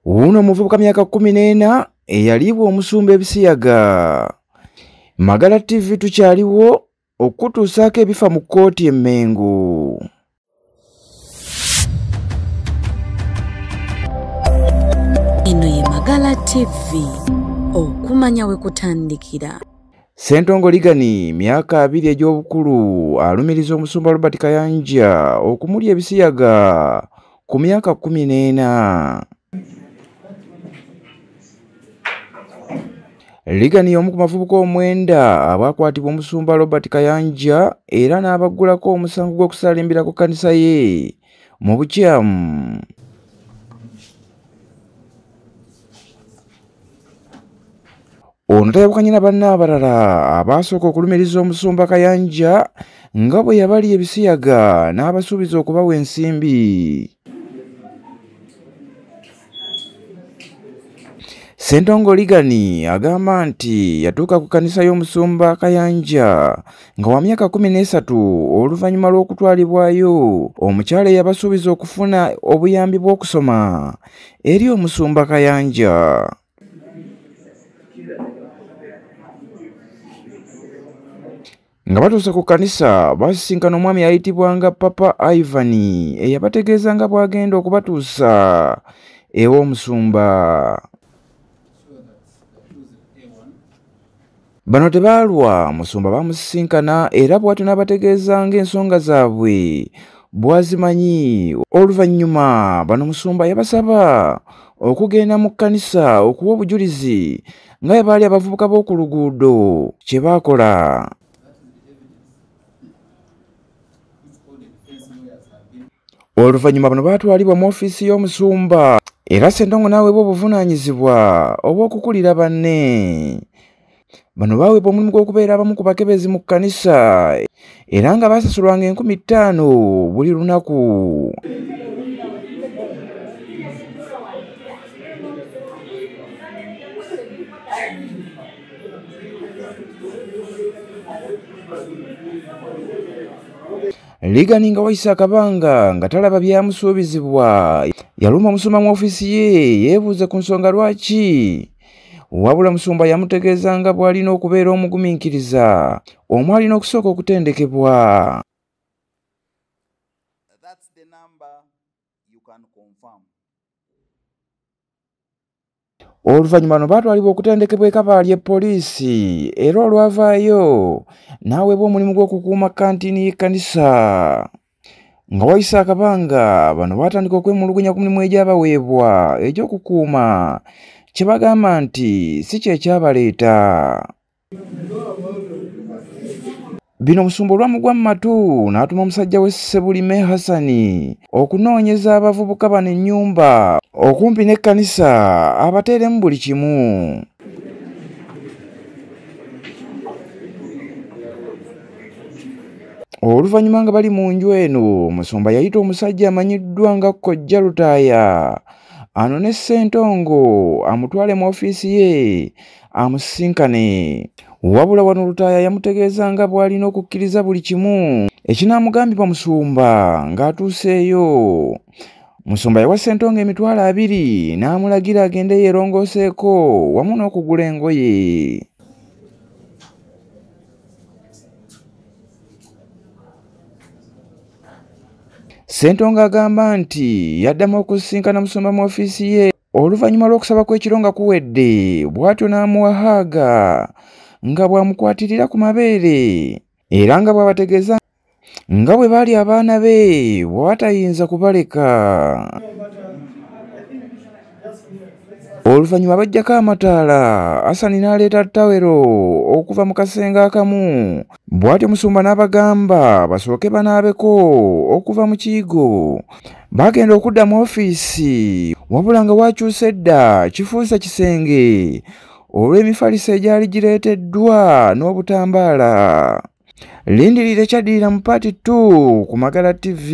Uno muvubuka myaka 14 eyalibwa omusumba ebisiyaga. Magala TV tukyaliwo okutuusaako ebifa mu kkooti e Mengo. Eno ye Magala TV, okumanya we kutandikira. Ssentongo Ligani myaka 2 egy'obukulu alumiriza omusumba Robert Kayanja okumulya ebisiyaga ku myaka 14. Ligani omu ku bavubuka 9 abakwatibwa omusumba Robert Kayanja era n'abaggulako omusango gw'okusalimbira ku kkanisa ye mu bukyamu. Ono tayabukanye na banne abalala abasooka okulumiriza omusumba Kayanja nga bwe yabali ebisiyaga n'abasuubiza okubawa ensimbi. Ssentongo Ligani agamba nti yatuuka ku kkanisa y'omusumba Kayanja nga wa myaka 13 oluvannyuma lw'okutwalibwayo omukyala eyabasuubiza okufuna obuyambi bw'okusoma eri omusumba Kayanja. Nga batuuse ku kkanisa basisinkana omwami ayitibwanga Papa Ivan eyabategeeza nga bw'agenda okubatuusa ew'omusumba. Bano tebaalwa, musumba bamusisinkana era bw'atyo n'abategeeza ng'ensonga zaabwe bwazimanyi. Oluvannyuma bano musumba yabasaba okugenda mu kkanisa okuwa obujulizi nga bwe baali abavubuka b'oku luguudo kye baakola. Oluvannyuma bano baatwalibwa mu ofiisi y'omusumba era Ssentongo n'aweebwa obuvunaanyizibwa obw'okukulira banne. Bano baweebwa omulimu gw'okubeera abamu ku bakebezi mu kkanisa era nga baasasulwanga 5,000 buli lunaku. Ligani nga wayise akabanga nga talaba byamusuubizibwa yaluma omusumba mu ofiisi ye yeebuuze ku nsonga lwaki, wabula musumba yamutegeeza nga bw'alina okubeera omugumiikiriza omu alina okusooka okutendekebwa. Oluvannyuma bano baatwalibwa okutendekebwa eka baali poliisi era olwavaayo n'aweebwa omulimu gw'okukuuma kkantiini y'ekkanisa. Nga wayise akabanga bano baatandika okwemulugunya ku mirimu egyabaweebwa egy'okukuuma kye bagamba nti si kye kyabaleeta. Bino omusumba olwamugwa mu matu n'atuma omusajja we Ssebulime Hassan okunoonyeza abavubuka bano ennyumba okumpi n'ekkanisa abateeremu buli kimu. Oluvannyuma nga bali mu nju eno, omusumba yayita omusajja amanyiddwa nga Kkojja Lutaaya anone Ssentongo amutwale mu ofiisi ye amusisinkane. Wabula wano Lutaaya yamutegeeza nga bw'alina okukkiriza buli kimu ekinaamugambibwa musumba ng'atuuseeyo. Musumba yawa Ssentongo emitwalo 2 n'amulagira agende yeerongooseeko wamu n'okugula engoye. Ssentongo agamba nti yaddamu okusisinkana musumba mu ofiisi ye oluvannyuma lw'okusaba kw'ekiro nga kuwedde, bw'atyo n'amuwa haaga nga bw'amukwatirira ku mabeere era nga bw'abategeeza nga bwe baali abaana be bw'atayinza kubaleka. Oluvannyuma bajjako amataala, Hassan n'aleeta ttawero okuva mu kasenge akamu, bw'atyo musumba n'abagamba basooke banaabeko okuva mu kiyigo. Bagenda okudda mu ofiisi wabula nga wakyuse edda kifuuse kisenge olw'emifaliso egyali gireeteddwa n'obutambaala. Lindirira ekyaddirira mu Part 2 ku Magala TV.